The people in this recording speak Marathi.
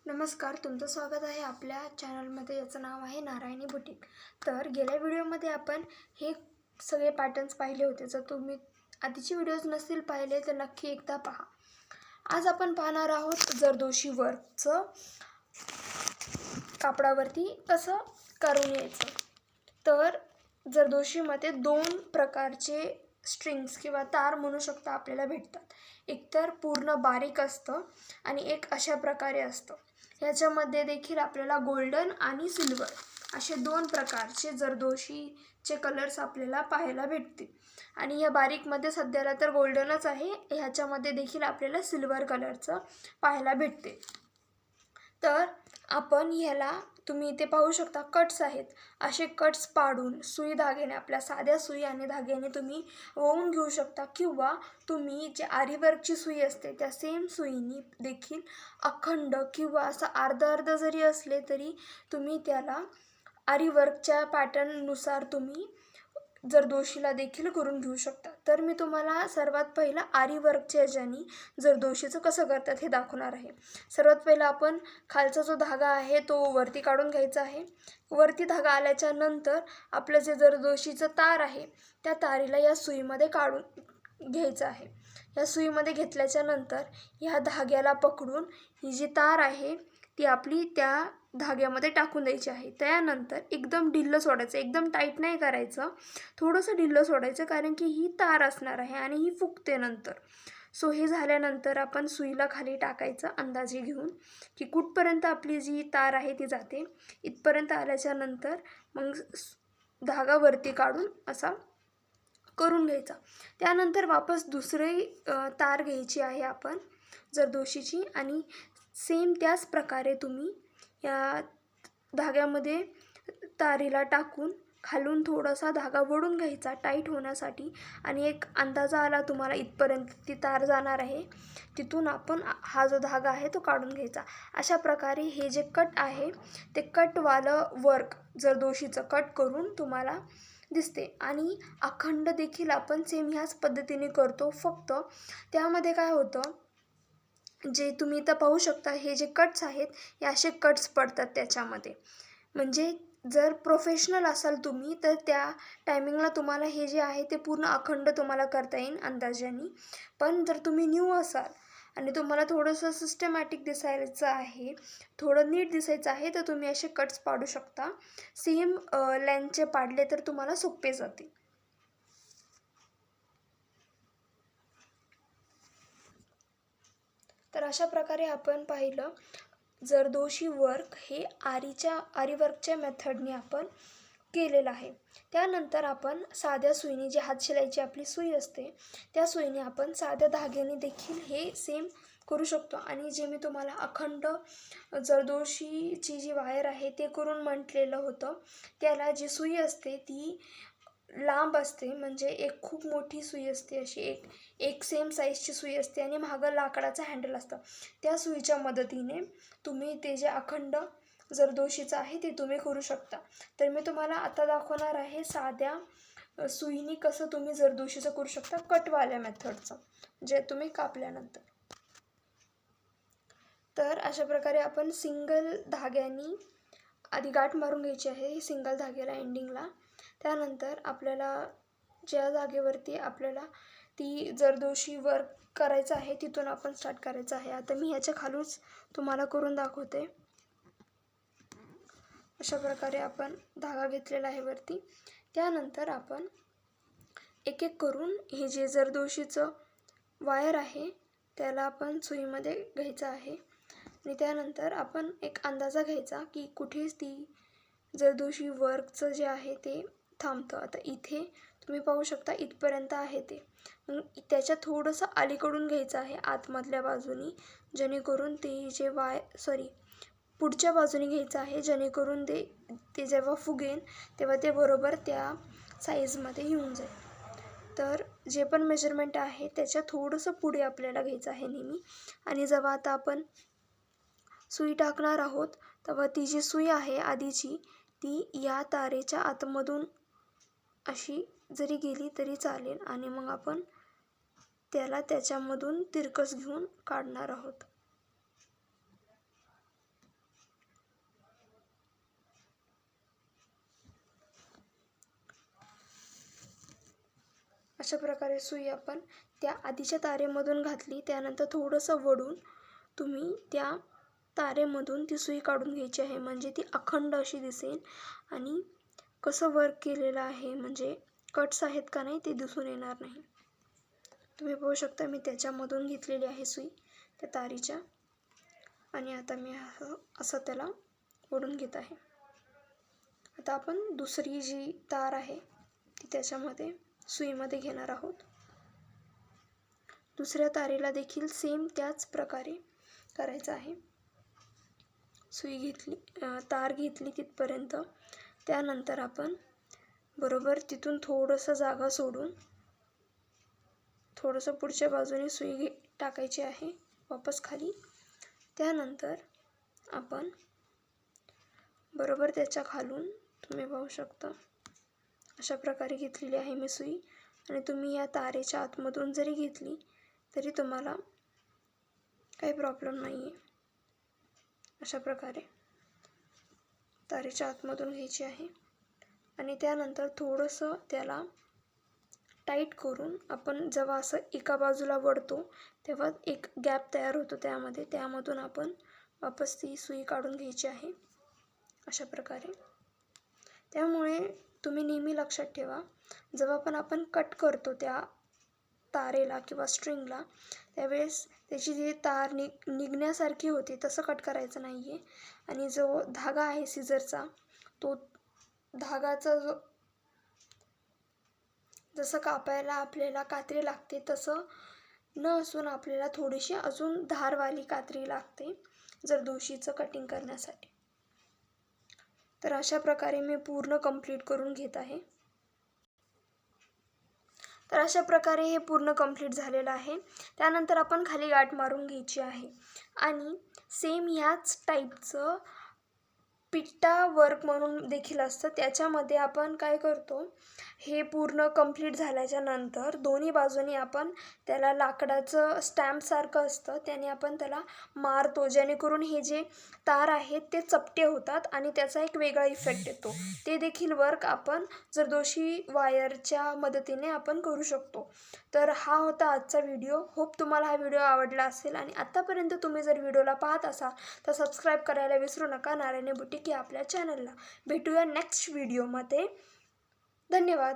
नमस्कार, तुमचं स्वागत आहे आपल्या चॅनलमध्ये. याचं नाव आहे नारायणी बुटीक. तर गेल्या व्हिडिओमध्ये आपण हे सगळे पॅटर्न्स पाहिले होते. जर तुम्ही आधीचे व्हिडिओज नसतील पाहिले तर नक्की एकदा पहा. आज आपण पाहणार आहोत जरदोशी वर्कचं कापडावरती कसं करून यायचं. तर जरदोशीमध्ये दोन प्रकारचे स्ट्रिंग्स किंवा तार म्हणू शकता आपल्याला भेटतात. एक तर पूर्ण बारीक असतं आणि एक अशा प्रकारे असतं. ह्याच्यामध्ये देखील आपल्याला गोल्डन आणि सिल्वर असे दोन प्रकारचे जरदोशीचे कलर्स आपल्याला पाहायला भेटतील. आणि ह्या बारीकमध्ये सध्याला तर गोल्डनच आहे, ह्याच्यामध्ये देखील आपल्याला सिल्वर कलरचं पाहायला भेटते. तर आपण ह्याला तुम्ही इथे पाहू शकता कट्स आहेत. असे कट्स पाडून सुई धाग्याने आपल्या साध्या सुई आणि धाग्याने तुम्ही ओवून घेऊ शकता, किंवा तुम्ही जे आरीवर्कची सुई असते त्या सेम सुईनी देखील अखंड किंवा असं अर्ध जरी असले तरी तुम्ही त्याला आरीवर्कच्या पॅटर्ननुसार तुम्ही जरदोशीला देखील करून घेऊ शकता. तर मी तुम्हाला सर्वात पहिला आरीवर्कच्या ह्याच्यानी जरदोशीचं कसं करतात हे दाखवणार आहे. सर्वात पहिला आपण खालचा जो धागा आहे तो वरती काढून घ्यायचा आहे. वरती धागा आल्याच्या नंतर आपलं जे जरदोशीचं तार आहे त्या तारीला या सुईमध्ये काढून घ्यायचं आहे. या सुईमध्ये घेतल्याच्या नंतर ह्या धाग्याला पकडून ही जी तार आहे ती आपली त्या धाग्यामध्ये टाकून द्यायची आहे. त्यानंतर एकदम ढिल्लं सोडायचं, एकदम टाईट नाही करायचं, थोडंसं ढिल्लं सोडायचं, कारण की ही तार असणार आहे आणि ही फुगते नंतर. सो हे झाल्यानंतर आपण सुईला खाली टाकायचं अंदाजे घेऊन की कुठपर्यंत आपली जी तार आहे ती जाते. इथपर्यंत आल्याच्या नंतर मग धागा वरती काढून असा करून घ्यायचा. त्यानंतर वापस दुसरी तार घ्यायची आहे आपण जरदोशीची, आणि सेम त्याच प्रकारे तुम्ही या धाग्यामध्ये तारीला टाकून खालून थोडासा धागा वळून घ्यायचा टाईट होण्यासाठी, आणि एक अंदाजा आला तुम्हाला इथपर्यंत ती तार जाणार आहे, तिथून आपण हा जो धागा आहे तो काढून घ्यायचा. अशा प्रकारे हे जे कट आहे ते कटवालं वर्क जरदोशीचं कट करून तुम्हाला दिसते. आणि अखंड देखील आपण सेम ह्याच पद्धतीने करतो, फक्त त्यामध्ये काय होतं, जे तुम्ही इथं पाहू शकता हे जे कट्स आहेत हे असे कट्स पडतात त्याच्यामध्ये. म्हणजे जर प्रोफेशनल असाल तुम्ही तर त्या टायमिंगला तुम्हाला हे जे आहे ते पूर्ण अखंड तुम्हाला करता येईल अंदाजाने. पण जर तुम्ही न्यू असाल आणि तुम्हाला थोडंसं सिस्टमॅटिक दिसायचं आहे, थोडं नीट दिसायचं आहे, तर तुम्ही असे कट्स पाडू शकता. सेम लेंथचे पाडले तर तुम्हाला सोपे जातील. तर अशा प्रकारे आपण पाहिलं जरदोशी वर्क हे आरीवर्कच्या मेथडने आपण केलेलं आहे. त्यानंतर आपण साध्या सुईने, जी हातशिलाईची आपली सुई असते त्या सुईने आपण साध्या धाग्याने देखील हे सेम करू शकतो. आणि जे मी तुम्हाला अखंड जरदोशीची जी वायर आहे ते करून म्हटलेलं होतं, त्याला जी सुई असते ती लांब असते, म्हणजे एक खूप मोठी सुई असते, अशी एक सेम साईजची सुई असते आणि मागं लाकडाचं हँडल असतं. त्या सुईच्या मदतीने तुम्ही ते जे अखंड जरदोशीचं आहे ते तुम्ही करू शकता. तर मी तुम्हाला आता दाखवणार आहे साध्या सुईनी कसं तुम्ही जरदोशीचं करू शकता, कटवाल्या मेथडचं, जे तुम्ही कापल्यानंतर. तर अशा प्रकारे आपण सिंगल धाग्यानी आधी गाठ मारून घ्यायची आहे सिंगल धाग्याला एंडिंगला. त्यानंतर आपल्याला ज्या जागेवरती आपल्याला ती जरदोशी वर्क करायचं आहे तिथून आपण स्टार्ट करायचं आहे. आता मी ह्याच्या खालूच तुम्हाला करून दाखवते. अशा प्रकारे आपण धागा घेतलेला आहे वरती. त्यानंतर आपण एक एक करून हे जे जरदोशीचं वायर आहे त्याला आपण सुईमध्ये घ्यायचं आहे, आणि त्यानंतर आपण एक अंदाजा घ्यायचा की कुठेच ती जरदोशी वर्कचं जे आहे ते थांबतं. आता इथे तुम्ही पाहू शकता इथपर्यंत आहे ते. मग त्याच्या थोडंसं अलीकडून घ्यायचं आहे आतमधल्या बाजूनी, जेणेकरून ते जे पुढच्या बाजूने घ्यायचं आहे, जेणेकरून ते जेव्हा फुगेन तेव्हा ते बरोबर त्या साईजमध्ये येऊन जाईल. तर जे पण मेजरमेंट आहे त्याच्या थोडंसं पुढे आपल्याला घ्यायचं आहे नेहमी. आणि जेव्हा आता आपण सुई टाकणार आहोत तेव्हा ती जी सुई आहे आधीची ती या तारेच्या आतमधून अशी जरी गेली तरी चालेल, आणि मग आपण त्याला त्याच्यामधून तिरकस घेऊन काढणार आहोत. अशा प्रकारे सुई आपण त्या आधीच्या तारेमधून घातली, त्यानंतर थोडंसं वळून तुम्ही त्या तारेमधून ती सुई काढून घ्यायची आहे, म्हणजे ती अखंड अशी दिसेल. आणि कसं वर्क केलेलं आहे, म्हणजे कट्स आहेत का नाही ते दिसून येणार नाही. तुम्ही पाहू शकता मी त्याच्यामधून घेतलेली आहे सुई त्या तारीच्या, आणि आता मी असं त्याला ओढून घेत आहे. आता आपण दुसरी जी तार आहे ती त्याच्यामध्ये सुईमध्ये घेणार आहोत. दुसऱ्या तारेला देखील सेम त्याच प्रकारे करायचं आहे. सुई घेतली, तार घेतली तिथपर्यंत, त्यानंतर आपण बरोबर तिथून थोडंसं जागा सोडून थोडंसं पुढच्या बाजूने सुई टाकायची आहे वापस खाली. त्यानंतर आपण बरोबर त्याच्या खालून तुम्ही पाहू शकता अशा प्रकारे घेतलेली आहे मी सुई. आणि तुम्ही या तारेच्या आतमधून जरी घेतली तरी तुम्हाला काही प्रॉब्लेम नाही आहे. अशा प्रकारे तारेच्या आतमधून घ्यायची आहे आणि त्यानंतर थोडंसं त्याला टाईट करून आपण जेव्हा असं एका बाजूला वळतो तेव्हा एक गॅप तयार होतो त्यामधून आपण वापस ती सुई काढून घ्यायची आहे अशा प्रकारे. त्यामुळे तुम्ही नेहमी लक्षात ठेवा, जेव्हा पण आपण कट करतो त्या तारेला किंवा स्ट्रिंगला, त्यावेळेस त्याची जी तार निघण्यासारखी होती तसं कट करायचं नाही आहे. आणि जो धागा आहे सीझरचा, तो धागाचा जो जसं कापायला आपल्याला कात्री लागते तसं न असून आपल्याला थोडीशी अजून धारवाली कात्री लागते जरदोशीचं कटिंग करण्यासाठी. तर अशा प्रकारे मी पूर्ण कंप्लीट करून घेत आहे. तर अशा प्रकारे हे पूर्ण कंप्लीट झालेलं आहे. त्यानंतर आपण खाली गाठ मारून घ्यायची आहे आणि सेम ह्याच टाईपचं पिट्टा वर्क म्हणून देखील असतं. त्याच्यामध्ये आपण काय करतो, हे पूर्ण कंप्लीट झाल्याच्या नंतर दोन्ही बाजूनी आपण त्याला लाकडाचं स्टॅम्पसारखं असतं त्याने आपण त्याला मारतो, जेणेकरून हे जे तार आहेत ते चपटे होतात आणि त्याचा एक वेगळा इफेक्ट येतो. ते देखील वर्क आपण जरदोशी वायरच्या मदतीने आपण करू शकतो. तर हा होता आजचा व्हिडिओ. होप तुम्हाला हा व्हिडिओ आवडला असेल आणि आत्तापर्यंत तुम्ही जर व्हिडिओला पाहत असाल तर सबस्क्राईब करायला विसरू नका नारायणी बुटीक या आपल्या चॅनलला. भेटूया नेक्स्ट व्हिडिओमध्ये. धन्यवाद.